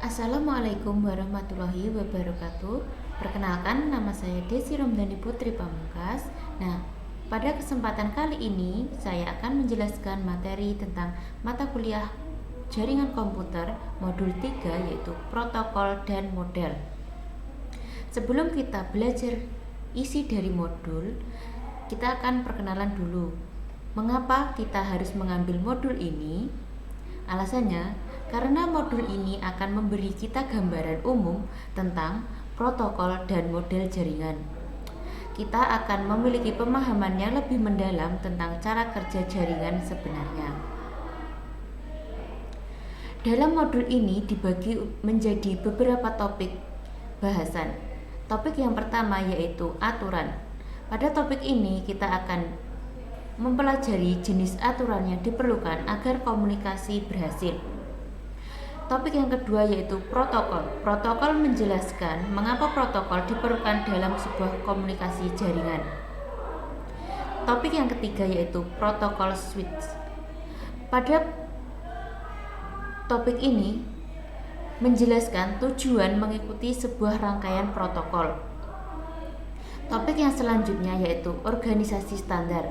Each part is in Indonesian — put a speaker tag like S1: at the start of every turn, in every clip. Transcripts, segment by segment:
S1: Assalamualaikum warahmatullahi wabarakatuh. Perkenalkan, nama saya Desi Romdani Putri Pamungkas. Nah, pada kesempatan kali ini saya akan menjelaskan materi tentang mata kuliah Jaringan Komputer modul 3, yaitu protokol dan model. Sebelum kita belajar isi dari modul, kita akan perkenalan dulu. Mengapa kita harus mengambil modul ini? Alasannya, karena modul ini akan memberi kita gambaran umum tentang protokol dan model jaringan. Kita akan memiliki pemahaman yang lebih mendalam tentang cara kerja jaringan sebenarnya. Dalam modul ini dibagi menjadi beberapa topik bahasan. Topik yang pertama yaitu aturan. Pada topik ini kita akan mempelajari jenis aturan yang diperlukan agar komunikasi berhasil. Topik yang kedua yaitu protokol. Protokol menjelaskan mengapa protokol diperlukan dalam sebuah komunikasi jaringan. Topik yang ketiga yaitu protokol switch. Pada topik ini menjelaskan tujuan mengikuti sebuah rangkaian protokol. Topik yang selanjutnya yaitu organisasi standar.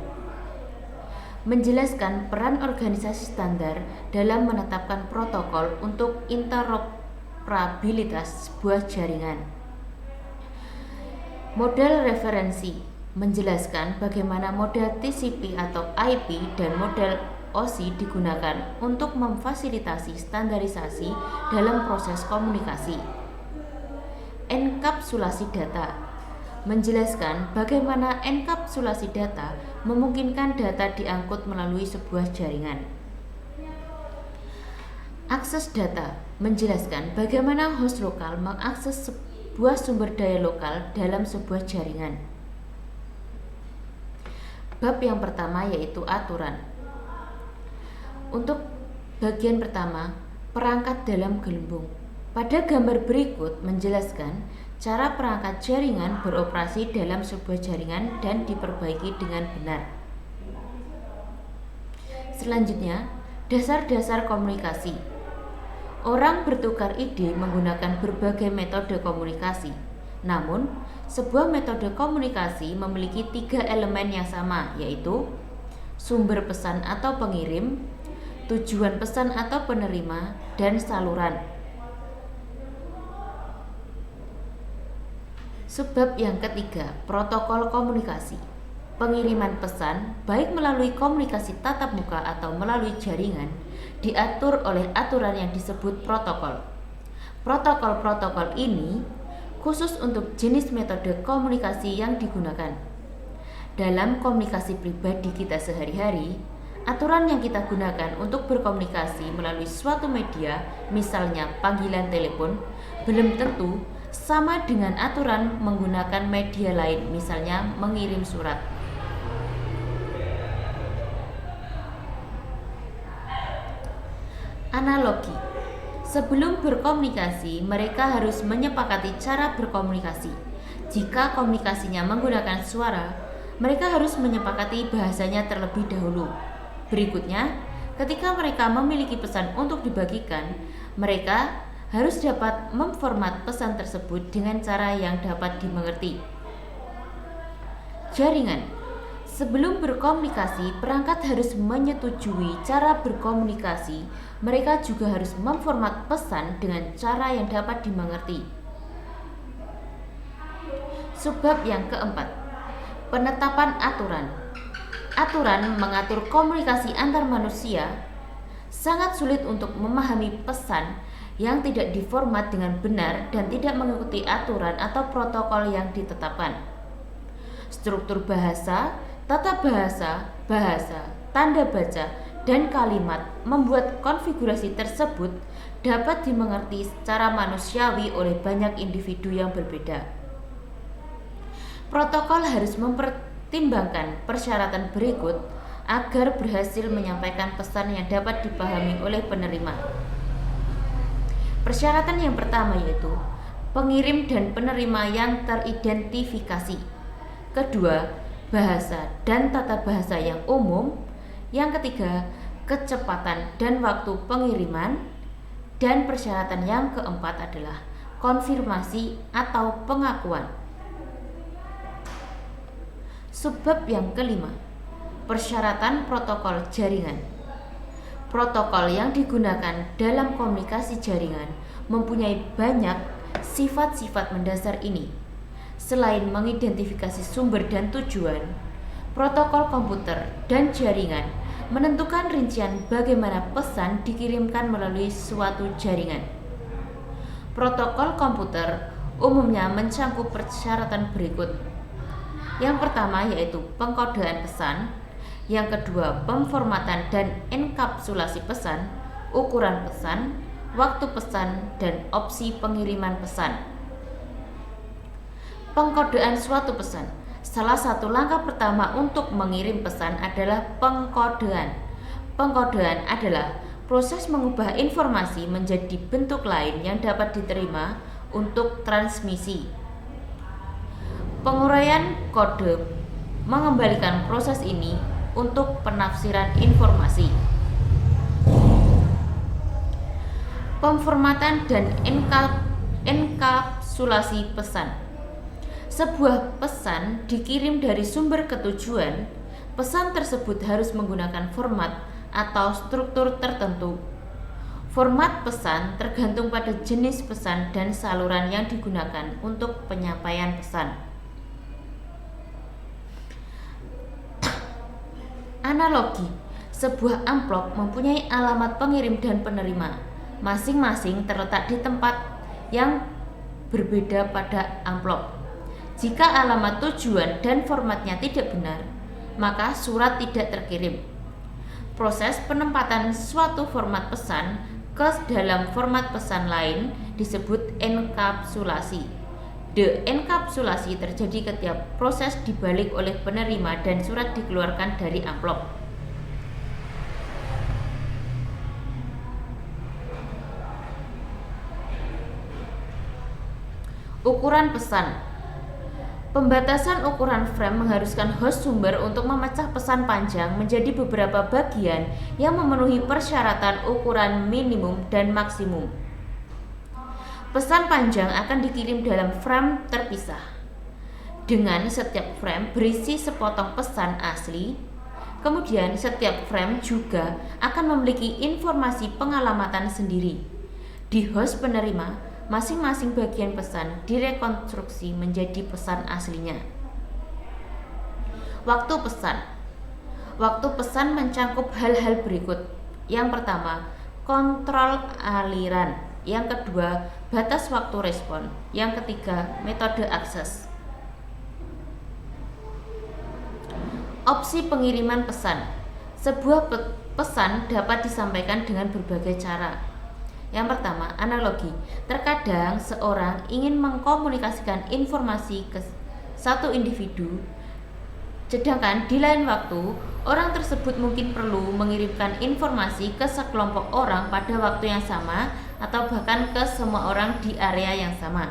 S1: Menjelaskan peran organisasi standar dalam menetapkan protokol untuk interoperabilitas sebuah jaringan. Model referensi menjelaskan bagaimana model TCP atau IP dan model OSI digunakan untuk memfasilitasi standarisasi dalam proses komunikasi. Enkapsulasi data menjelaskan bagaimana enkapsulasi data memungkinkan data diangkut melalui sebuah jaringan. Akses data menjelaskan bagaimana host lokal mengakses sebuah sumber daya lokal dalam sebuah jaringan. Bab yang pertama yaitu aturan. Untuk bagian pertama, perangkat dalam gelembung. Pada gambar berikut menjelaskan cara perangkat jaringan beroperasi dalam sebuah jaringan dan diperbaiki dengan benar. Selanjutnya, dasar-dasar komunikasi. Orang bertukar ide menggunakan berbagai metode komunikasi. Namun, sebuah metode komunikasi memiliki 3 elemen yang sama, yaitu sumber pesan atau pengirim, tujuan pesan atau penerima, dan saluran. Subbab yang ketiga, protokol komunikasi. Pengiriman pesan, baik melalui komunikasi tatap muka atau melalui jaringan, diatur oleh aturan yang disebut protokol. Protokol-protokol ini khusus untuk jenis metode komunikasi yang digunakan. Dalam komunikasi pribadi kita sehari-hari, aturan yang kita gunakan untuk berkomunikasi melalui suatu media, misalnya panggilan telepon, belum tentu sama dengan aturan menggunakan media lain, misalnya mengirim surat. Analogi. Sebelum berkomunikasi, mereka harus menyepakati cara berkomunikasi. Jika komunikasinya menggunakan suara, mereka harus menyepakati bahasanya terlebih dahulu. Berikutnya, ketika mereka memiliki pesan untuk dibagikan, mereka harus dapat memformat pesan tersebut dengan cara yang dapat dimengerti. Jaringan. Sebelum berkomunikasi, perangkat harus menyetujui cara berkomunikasi. Mereka juga harus memformat pesan dengan cara yang dapat dimengerti. Subbab yang keempat, penetapan aturan. Aturan mengatur komunikasi antar manusia. Sangat sulit untuk memahami pesan yang tidak diformat dengan benar dan tidak mengikuti aturan atau protokol yang ditetapkan. Struktur bahasa, tata bahasa, tanda baca, dan kalimat membuat konfigurasi tersebut dapat dimengerti secara manusiawi oleh banyak individu yang berbeda. Protokol harus mempertimbangkan persyaratan berikut agar berhasil menyampaikan pesan yang dapat dipahami oleh penerima. Persyaratan yang pertama yaitu pengirim dan penerima yang teridentifikasi. Kedua, bahasa dan tata bahasa yang umum. Yang ketiga, kecepatan dan waktu pengiriman. Dan persyaratan yang keempat adalah konfirmasi atau pengakuan. Subbab yang kelima, persyaratan protokol jaringan. Protokol yang digunakan dalam komunikasi jaringan mempunyai banyak sifat-sifat mendasar ini. Selain mengidentifikasi sumber dan tujuan, protokol komputer dan jaringan menentukan rincian bagaimana pesan dikirimkan melalui suatu jaringan. Protokol komputer umumnya mencakup persyaratan berikut. Yang pertama yaitu pengkodean pesan, yang kedua pemformatan dan enkapsulasi pesan, ukuran pesan, waktu pesan, dan opsi pengiriman pesan. Pengkodean suatu pesan. Salah satu langkah pertama untuk mengirim pesan adalah pengkodean. Pengkodean adalah proses mengubah informasi menjadi bentuk lain yang dapat diterima untuk transmisi. Penguraian kode mengembalikan proses ini untuk penafsiran informasi. Pemformatan dan enkapsulasi pesan. Sebuah pesan dikirim dari sumber ke tujuan. Pesan tersebut harus menggunakan format atau struktur tertentu. Format pesan tergantung pada jenis pesan dan saluran yang digunakan untuk penyampaian pesan. Analogi, sebuah amplop mempunyai alamat pengirim dan penerima. Masing-masing terletak di tempat yang berbeda pada amplop. Jika alamat tujuan dan formatnya tidak benar, maka surat tidak terkirim. Proses penempatan suatu format pesan ke dalam format pesan lain disebut enkapsulasi. Deenkapsulasi terjadi ketika proses dibalik oleh penerima dan surat dikeluarkan dari amplop. Ukuran pesan. Pembatasan ukuran frame mengharuskan host sumber untuk memecah pesan panjang menjadi beberapa bagian yang memenuhi persyaratan ukuran minimum dan maksimum. Pesan panjang akan dikirim dalam frame terpisah, dengan setiap frame berisi sepotong pesan asli. Kemudian setiap frame juga akan memiliki informasi pengalamatan sendiri. Di host penerima, masing-masing bagian pesan direkonstruksi menjadi pesan aslinya. Waktu pesan. Waktu pesan mencakup hal-hal berikut. Yang pertama, kontrol aliran. Yang kedua, batas waktu respon. Yang ketiga, metode akses. Opsi pengiriman pesan. Sebuah pesan dapat disampaikan dengan berbagai cara. Yang pertama, analogi. Terkadang seorang ingin mengkomunikasikan informasi ke satu individu, sedangkan di lain waktu, orang tersebut mungkin perlu mengirimkan informasi ke sekelompok orang pada waktu yang sama atau bahkan ke semua orang di area yang sama.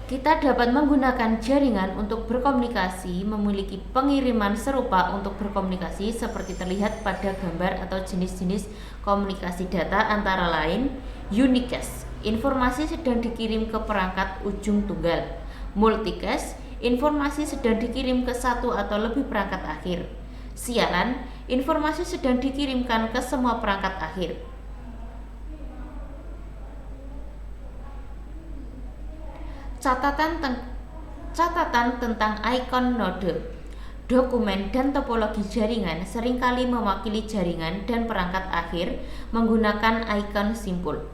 S1: Kita dapat menggunakan jaringan untuk berkomunikasi, memiliki pengiriman serupa untuk berkomunikasi seperti terlihat pada gambar atau jenis-jenis komunikasi data antara lain unicast, informasi sedang dikirim ke perangkat ujung tunggal. Multicast, informasi sedang dikirim ke satu atau lebih perangkat akhir. Siaran, informasi sedang dikirimkan ke semua perangkat akhir. Catatan tentang ikon node. Dokumen dan topologi jaringan seringkali mewakili jaringan dan perangkat akhir menggunakan ikon simpul.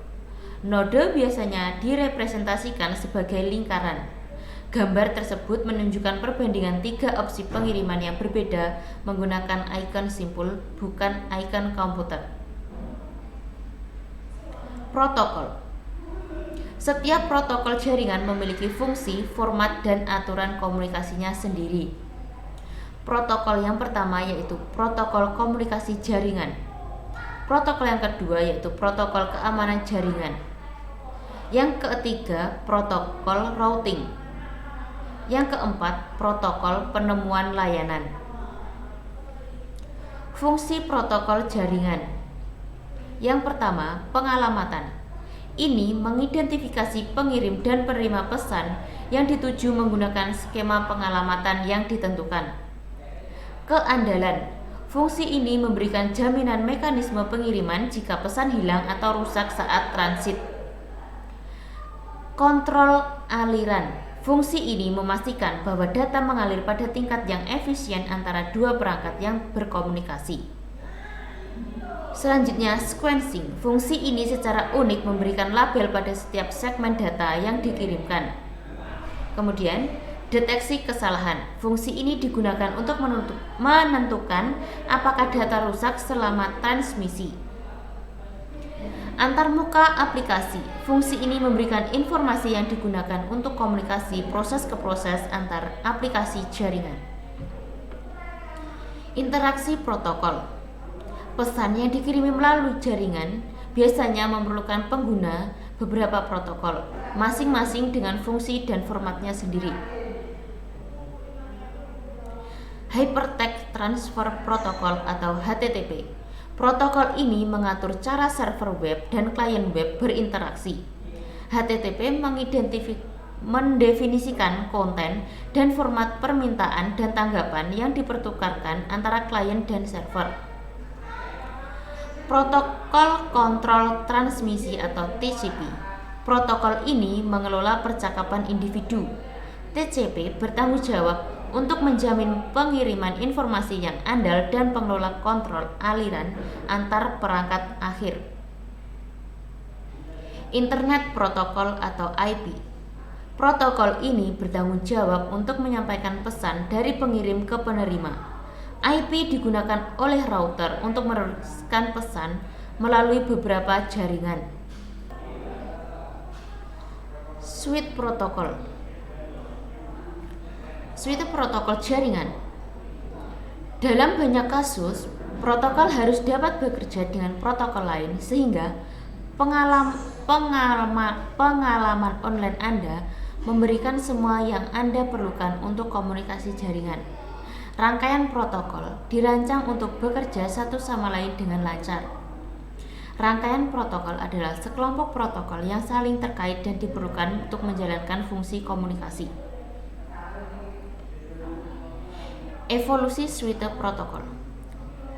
S1: Node biasanya direpresentasikan sebagai lingkaran. Gambar tersebut menunjukkan perbandingan tiga opsi pengiriman yang berbeda menggunakan ikon simpul, bukan ikon komputer. Protokol. Setiap protokol jaringan memiliki fungsi, format, dan aturan komunikasinya sendiri. Protokol yang pertama yaitu protokol komunikasi jaringan. Protokol yang kedua yaitu protokol keamanan jaringan. Yang ketiga, protokol routing. Yang keempat, protokol penemuan layanan. Fungsi protokol jaringan. Yang pertama, pengalamatan. Ini mengidentifikasi pengirim dan penerima pesan yang dituju menggunakan skema pengalamatan yang ditentukan. Keandalan. Fungsi ini memberikan jaminan mekanisme pengiriman jika pesan hilang atau rusak saat transit. Kontrol aliran. Fungsi ini memastikan bahwa data mengalir pada tingkat yang efisien antara dua perangkat yang berkomunikasi. Selanjutnya, sequencing. Fungsi ini secara unik memberikan label pada setiap segmen data yang dikirimkan. Kemudian, deteksi kesalahan. Fungsi ini digunakan untuk menentukan apakah data rusak selama transmisi. Antarmuka aplikasi. Fungsi ini memberikan informasi yang digunakan untuk komunikasi proses ke proses antar aplikasi jaringan. Interaksi protokol. Pesan yang dikirimi melalui jaringan biasanya memerlukan pengguna beberapa protokol, masing-masing dengan fungsi dan formatnya sendiri. Hypertext Transfer Protocol atau HTTP. Protokol ini mengatur cara server web dan klien web berinteraksi. HTTP mendefinisikan konten dan format permintaan dan tanggapan yang dipertukarkan antara klien dan server. Protokol Kontrol Transmisi atau TCP. Protokol ini mengelola percakapan individu. TCP bertanggung jawab untuk menjamin pengiriman informasi yang andal dan pengelola kontrol aliran antar perangkat akhir. Internet Protokol atau IP. Protokol ini bertanggung jawab untuk menyampaikan pesan dari pengirim ke penerima. IP digunakan oleh router untuk meneruskan pesan melalui beberapa jaringan. Suite protokol. Suite protokol jaringan. Dalam banyak kasus, protokol harus dapat bekerja dengan protokol lain sehingga pengalaman online Anda memberikan semua yang Anda perlukan untuk komunikasi jaringan. Rangkaian protokol dirancang untuk bekerja satu sama lain dengan lancar. Rangkaian protokol adalah sekelompok protokol yang saling terkait dan diperlukan untuk menjalankan fungsi komunikasi. Evolusi suite protokol.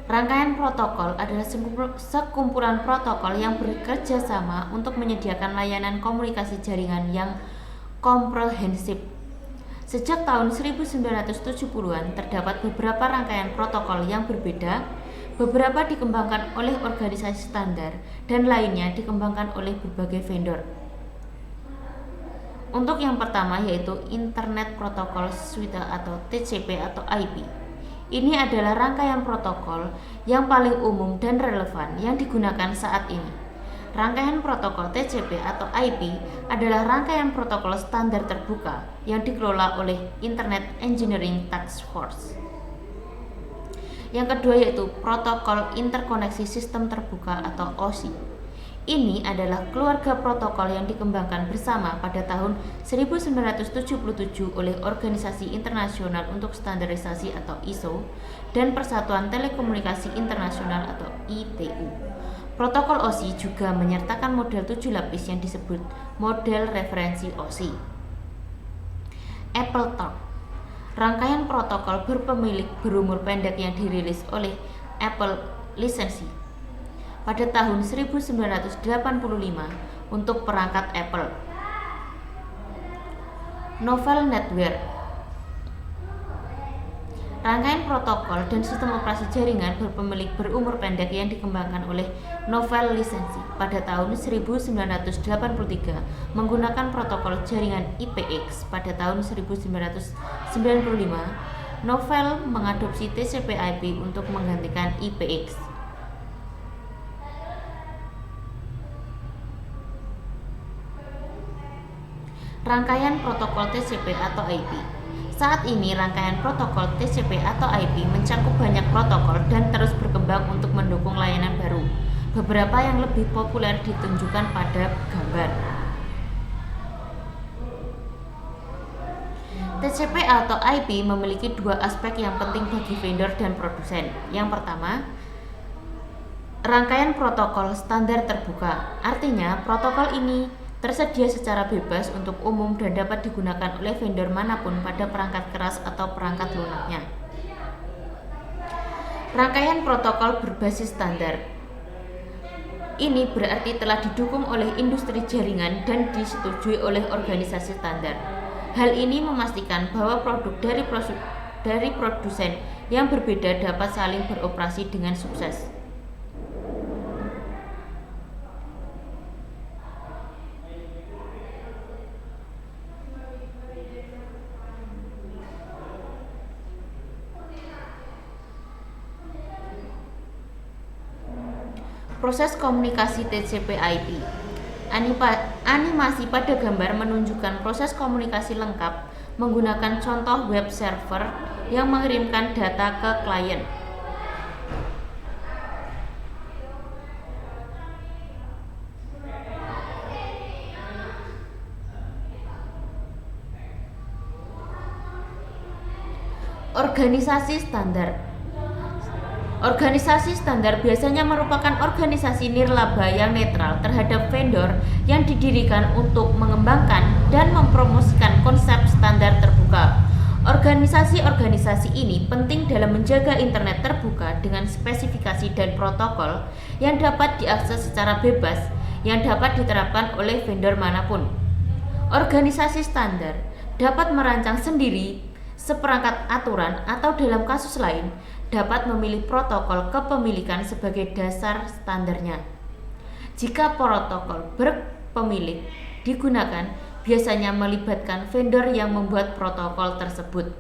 S1: Rangkaian protokol adalah sekumpulan protokol yang bekerja sama untuk menyediakan layanan komunikasi jaringan yang komprehensif. Sejak tahun 1970-an terdapat beberapa rangkaian protokol yang berbeda, beberapa dikembangkan oleh organisasi standar dan lainnya dikembangkan oleh berbagai vendor. Untuk yang pertama yaitu Internet Protocol Suite atau TCP atau IP. Ini adalah rangkaian protokol yang paling umum dan relevan yang digunakan saat ini. Rangkaian protokol TCP atau IP adalah rangkaian protokol standar terbuka yang dikelola oleh Internet Engineering Task Force. Yang kedua yaitu Protokol Interkoneksi Sistem Terbuka atau OSI. Ini adalah keluarga protokol yang dikembangkan bersama pada tahun 1977 oleh Organisasi Internasional untuk Standarisasi atau ISO dan Persatuan Telekomunikasi Internasional atau ITU. Protokol OSI juga menyertakan model 7 lapis yang disebut model referensi OSI. AppleTalk. Rangkaian protokol berpemilik berumur pendek yang dirilis oleh Apple lisensi pada tahun 1985 untuk perangkat Apple. Novel Network. Rangkaian protokol dan sistem operasi jaringan berpemilik berumur pendek yang dikembangkan oleh Novell lisensi pada tahun 1983 menggunakan protokol jaringan IPX. Pada tahun 1995, Novell mengadopsi TCP/IP untuk menggantikan IPX. Rangkaian protokol TCP atau IP. Saat ini rangkaian protokol TCP atau IP mencakup banyak protokol dan terus berkembang untuk mendukung layanan baru. Beberapa yang lebih populer ditunjukkan pada gambar. TCP atau IP memiliki dua aspek yang penting bagi vendor dan produsen. Yang pertama, Rangkaian protokol standar terbuka, artinya protokol ini tersedia secara bebas untuk umum dan dapat digunakan oleh vendor manapun pada perangkat keras atau perangkat lunaknya. Rangkaian protokol berbasis standar ini berarti telah didukung oleh industri jaringan dan disetujui oleh organisasi standar. Hal ini memastikan bahwa produk dari produsen yang berbeda dapat saling beroperasi dengan sukses. Proses komunikasi TCP/IP. Animasi pada gambar menunjukkan proses komunikasi lengkap menggunakan contoh web server yang mengirimkan data ke klien. Organisasi standar. Organisasi standar biasanya merupakan organisasi nirlaba yang netral terhadap vendor yang didirikan untuk mengembangkan dan mempromosikan konsep standar terbuka. Organisasi-organisasi ini penting dalam menjaga internet terbuka dengan spesifikasi dan protokol yang dapat diakses secara bebas yang dapat diterapkan oleh vendor manapun. Organisasi standar dapat merancang sendiri seperangkat aturan atau dalam kasus lain dapat memilih protokol kepemilikan sebagai dasar standarnya. Jika protokol berpemilik digunakan, biasanya melibatkan vendor yang membuat protokol tersebut.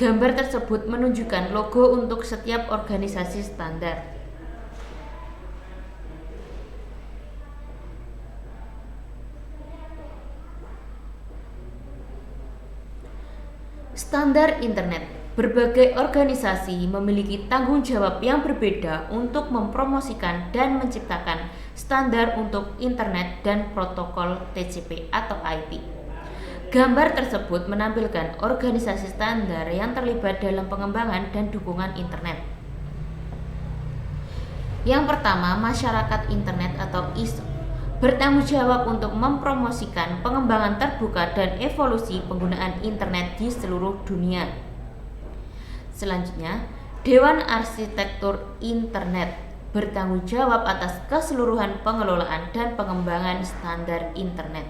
S1: Gambar tersebut menunjukkan logo untuk setiap organisasi standar. Standar internet. Berbagai organisasi memiliki tanggung jawab yang berbeda untuk mempromosikan dan menciptakan standar untuk internet dan protokol TCP atau IP. Gambar tersebut menampilkan organisasi standar yang terlibat dalam pengembangan dan dukungan internet. Yang pertama, masyarakat internet atau ISO bertanggung jawab untuk mempromosikan pengembangan terbuka dan evolusi penggunaan internet di seluruh dunia. Selanjutnya, Dewan Arsitektur Internet bertanggung jawab atas keseluruhan pengelolaan dan pengembangan standar internet.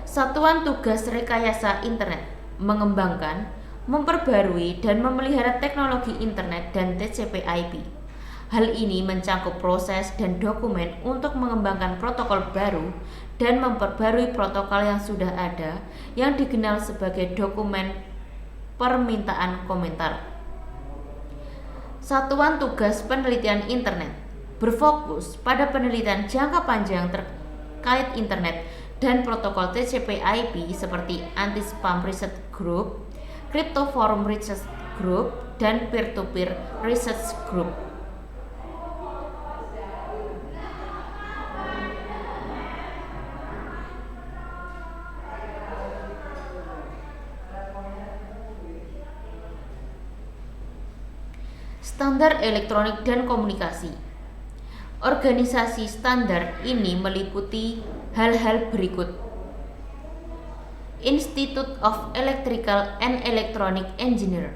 S1: Satuan Tugas Rekayasa Internet mengembangkan, memperbarui, dan memelihara teknologi internet dan TCP/IP. Hal ini mencakup proses dan dokumen untuk mengembangkan protokol baru dan memperbarui protokol yang sudah ada yang dikenal sebagai dokumen permintaan komentar. Satuan Tugas Penelitian Internet berfokus pada penelitian jangka panjang terkait internet dan protokol TCP/IP seperti Anti-Spam Research Group, Crypto Forum Research Group, dan Peer-to-Peer Research Group. Standar elektronik dan komunikasi. Organisasi standar ini meliputi hal-hal berikut. Institute of Electrical and Electronic Engineer,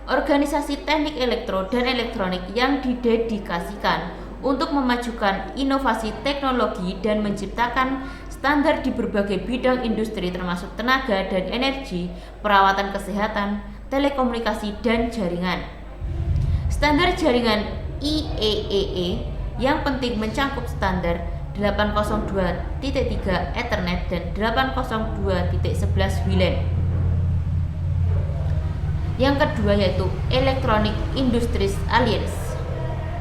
S1: organisasi teknik elektro dan elektronik yang didedikasikan untuk memajukan inovasi teknologi dan menciptakan standar di berbagai bidang industri termasuk tenaga dan energi, perawatan kesehatan, telekomunikasi, dan jaringan. Standar jaringan IEEE yang penting mencakup standar 802.3 Ethernet dan 802.11 WLAN. Yang kedua yaitu Electronic Industries Alliance,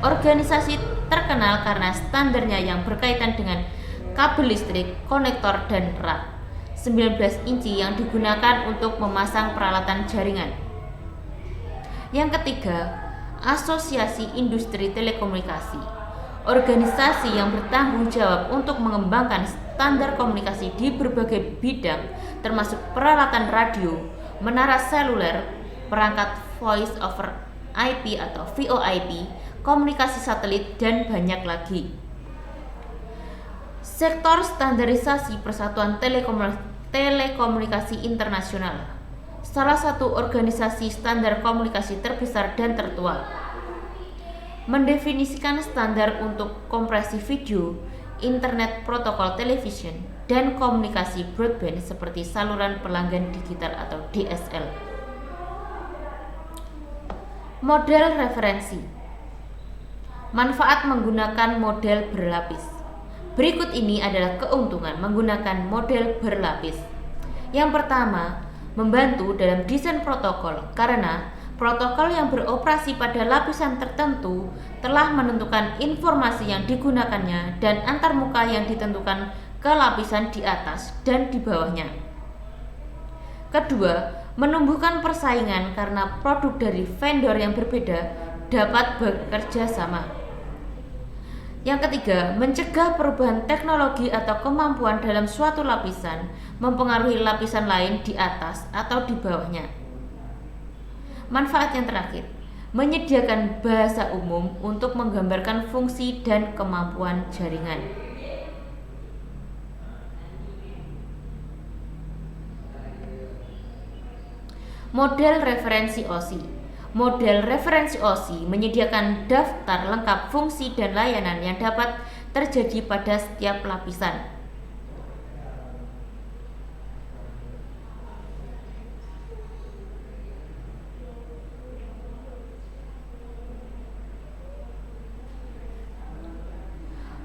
S1: organisasi terkenal karena standarnya yang berkaitan dengan kabel listrik, konektor, dan rak 19 inci yang digunakan untuk memasang peralatan jaringan. Yang ketiga, Asosiasi Industri Telekomunikasi, organisasi yang bertanggung jawab untuk mengembangkan standar komunikasi di berbagai bidang termasuk peralatan radio, menara seluler, perangkat Voice over IP atau VoIP, komunikasi satelit, dan banyak lagi. Sektor Standarisasi Persatuan Telekomunikasi Internasional, salah satu organisasi standar komunikasi terbesar dan tertua, mendefinisikan standar untuk kompresi video, internet protokol television, dan komunikasi broadband seperti saluran pelanggan digital atau DSL. Model referensi. Manfaat menggunakan model berlapis. Berikut ini adalah keuntungan menggunakan model berlapis. Yang pertama, membantu dalam desain protokol karena protokol yang beroperasi pada lapisan tertentu telah menentukan informasi yang digunakannya dan antarmuka yang ditentukan ke lapisan di atas dan di bawahnya. Kedua, menumbuhkan persaingan karena produk dari vendor yang berbeda dapat bekerja sama. Yang ketiga, mencegah perubahan teknologi atau kemampuan dalam suatu lapisan mempengaruhi lapisan lain di atas atau di bawahnya. Manfaat yang terakhir, menyediakan bahasa umum untuk menggambarkan fungsi dan kemampuan jaringan. Model referensi OSI. Model referensi OSI menyediakan daftar lengkap fungsi dan layanan yang dapat terjadi pada setiap lapisan.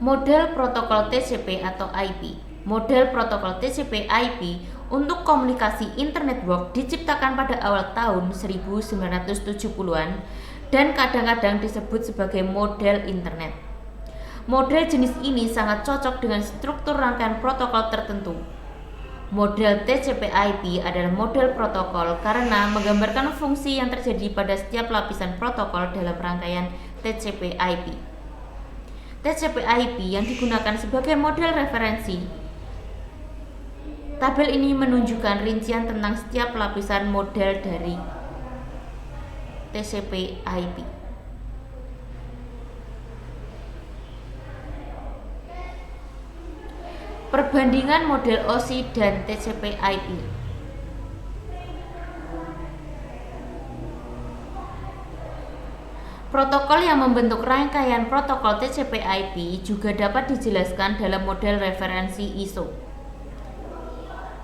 S1: Model protokol TCP atau IP. Model protokol TCP/IP untuk komunikasi internet work diciptakan pada awal tahun 1970-an dan kadang-kadang disebut sebagai model internet. Model jenis ini sangat cocok dengan struktur rangkaian protokol tertentu. Model TCP/IP adalah model protokol karena menggambarkan fungsi yang terjadi pada setiap lapisan protokol dalam rangkaian TCP/IP. TCP/IP yang digunakan sebagai model referensi. Tabel ini menunjukkan rincian tentang setiap lapisan model dari TCP/IP. Perbandingan model OSI dan TCP/IP. Protokol yang membentuk rangkaian protokol TCP/IP juga dapat dijelaskan dalam model referensi ISO.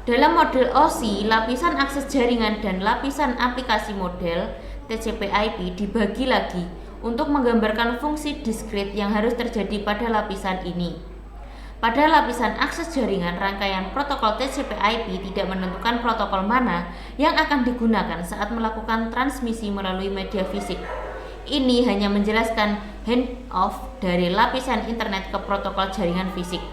S1: Dalam model OSI, lapisan akses jaringan dan lapisan aplikasi model TCP/IP dibagi lagi untuk menggambarkan fungsi diskrit yang harus terjadi pada lapisan ini. Pada lapisan akses jaringan, rangkaian protokol TCP/IP tidak menentukan protokol mana yang akan digunakan saat melakukan transmisi melalui media fisik. Ini hanya menjelaskan handoff dari lapisan internet ke protokol jaringan fisik.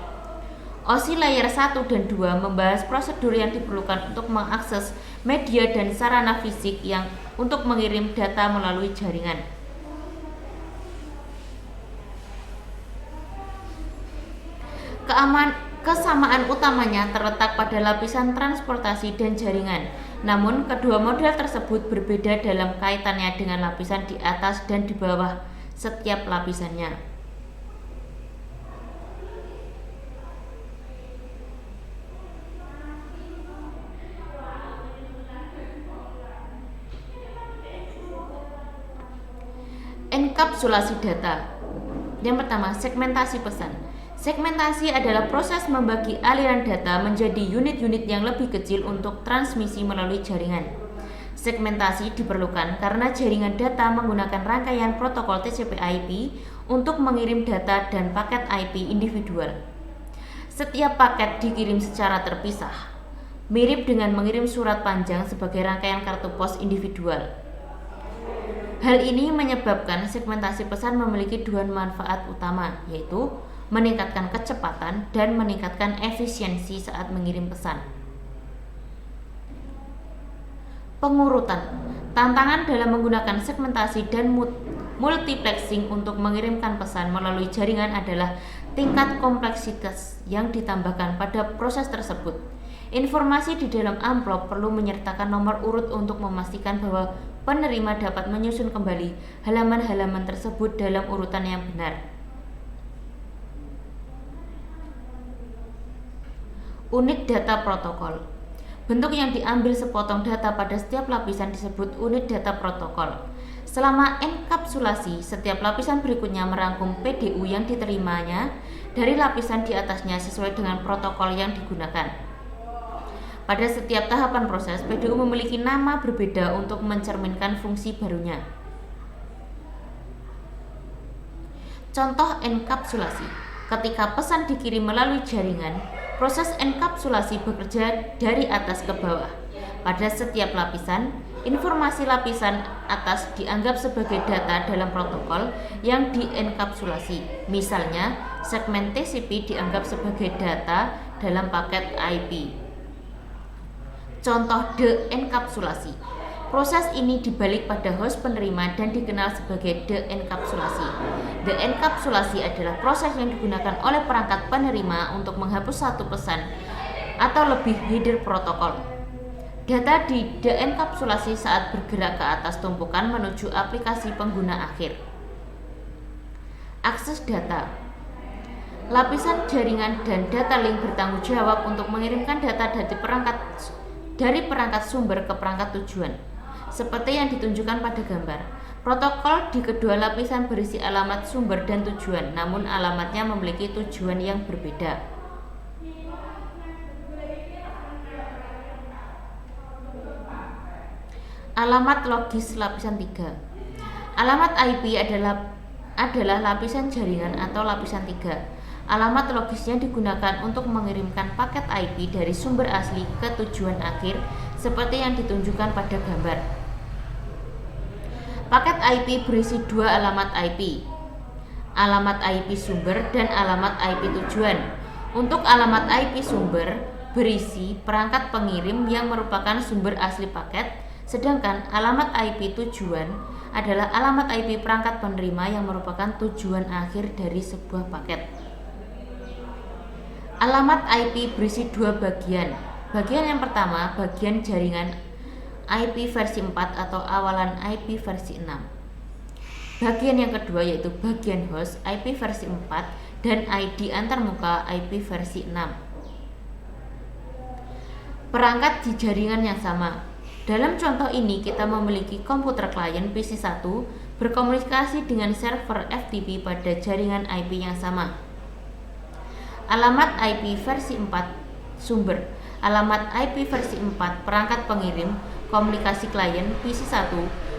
S1: OSI layer 1 dan 2 membahas prosedur yang diperlukan untuk mengakses media dan sarana fisik yang untuk mengirim data melalui jaringan. Kesamaan utamanya terletak pada lapisan transportasi dan jaringan. Namun, kedua model tersebut berbeda dalam kaitannya dengan lapisan di atas dan di bawah setiap lapisannya. Enkapsulasi data. Yang pertama, segmentasi pesan. Segmentasi adalah proses membagi aliran data menjadi unit-unit yang lebih kecil untuk transmisi melalui jaringan. Segmentasi diperlukan karena jaringan data menggunakan rangkaian protokol TCP/IP untuk mengirim data dan paket IP individual. Setiap paket dikirim secara terpisah, mirip dengan mengirim surat panjang sebagai rangkaian kartu pos individual. Hal ini menyebabkan segmentasi pesan memiliki dua manfaat utama, yaitu meningkatkan kecepatan dan meningkatkan efisiensi saat mengirim pesan. Pengurutan. Tantangan dalam menggunakan segmentasi dan multiplexing untuk mengirimkan pesan melalui jaringan adalah tingkat kompleksitas yang ditambahkan pada proses tersebut. Informasi di dalam amplop perlu menyertakan nomor urut untuk memastikan bahwa penerima dapat menyusun kembali halaman-halaman tersebut dalam urutan yang benar. Unit data protokol. Bentuk yang diambil sepotong data pada setiap lapisan disebut unit data protokol. Selama enkapsulasi, setiap lapisan berikutnya merangkum PDU yang diterimanya dari lapisan di atasnya sesuai dengan protokol yang digunakan. Pada setiap tahapan proses, PDU memiliki nama berbeda untuk mencerminkan fungsi barunya. Contoh enkapsulasi. Ketika pesan dikirim melalui jaringan, proses enkapsulasi bekerja dari atas ke bawah. Pada setiap lapisan, informasi lapisan atas dianggap sebagai data dalam protokol yang dienkapsulasi. Misalnya, segmen TCP dianggap sebagai data dalam paket IP. Contoh deenkapsulasi. Proses ini dibalik pada host penerima dan dikenal sebagai deenkapsulasi. Deenkapsulasi adalah proses yang digunakan oleh perangkat penerima untuk menghapus satu pesan atau lebih header protokol. Data di deenkapsulasi saat bergerak ke atas tumpukan menuju aplikasi pengguna akhir. Akses data. Lapisan jaringan dan data link bertanggung jawab untuk mengirimkan data dari perangkat sumber ke perangkat tujuan. Seperti yang ditunjukkan pada gambar, protokol di kedua lapisan berisi alamat sumber dan tujuan, namun alamatnya memiliki tujuan yang berbeda. Alamat logis lapisan 3. Alamat IP adalah lapisan jaringan atau lapisan 3. Alamat logisnya digunakan untuk mengirimkan paket IP dari sumber asli ke tujuan akhir seperti yang ditunjukkan pada gambar. Paket IP berisi dua alamat IP, alamat IP sumber dan alamat IP tujuan. Untuk alamat IP sumber berisi perangkat pengirim yang merupakan sumber asli paket, sedangkan alamat IP tujuan adalah alamat IP perangkat penerima yang merupakan tujuan akhir dari sebuah paket. Alamat IP berisi dua bagian. Bagian yang pertama, bagian jaringan IP versi 4 atau awalan IP versi 6. Bagian yang kedua yaitu bagian host IP versi 4 dan ID antarmuka IP versi 6. Perangkat di jaringan yang sama. Dalam contoh ini kita memiliki komputer klien PC1 berkomunikasi dengan server FTP pada jaringan IP yang sama. Alamat IP versi 4 sumber, alamat IP versi 4 perangkat pengirim komunikasi klien PC1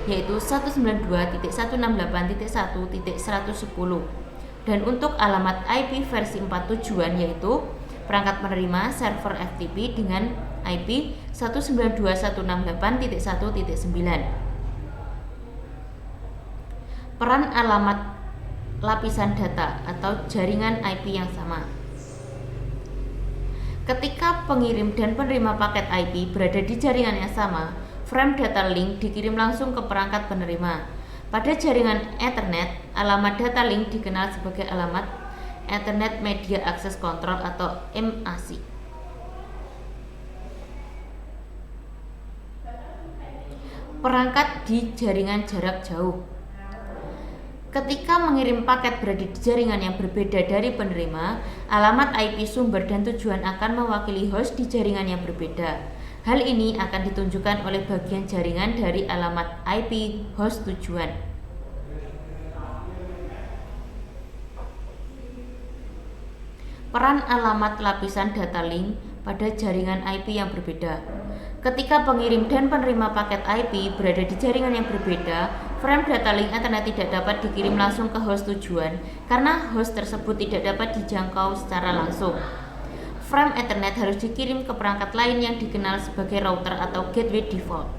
S1: yaitu 192.168.1.110 dan untuk alamat IP versi 4 tujuan yaitu perangkat penerima server FTP dengan IP 192.168.1.9. Peran alamat lapisan data atau jaringan IP yang sama. Ketika pengirim dan penerima paket IP berada di jaringan yang sama, frame data link dikirim langsung ke perangkat penerima. Pada jaringan Ethernet, alamat data link dikenal sebagai alamat Ethernet Media Access Control atau MAC. Perangkat di jaringan jarak jauh. Ketika mengirim paket berada di jaringan yang berbeda dari penerima, alamat IP sumber dan tujuan akan mewakili host di jaringan yang berbeda. Hal ini akan ditunjukkan oleh bagian jaringan dari alamat IP host tujuan. Peran alamat lapisan data link pada jaringan IP yang berbeda. Ketika pengirim dan penerima paket IP berada di jaringan yang berbeda, frame data link Ethernet tidak dapat dikirim langsung ke host tujuan karena host tersebut tidak dapat dijangkau secara langsung. Frame Ethernet harus dikirim ke perangkat lain yang dikenal sebagai router atau gateway default.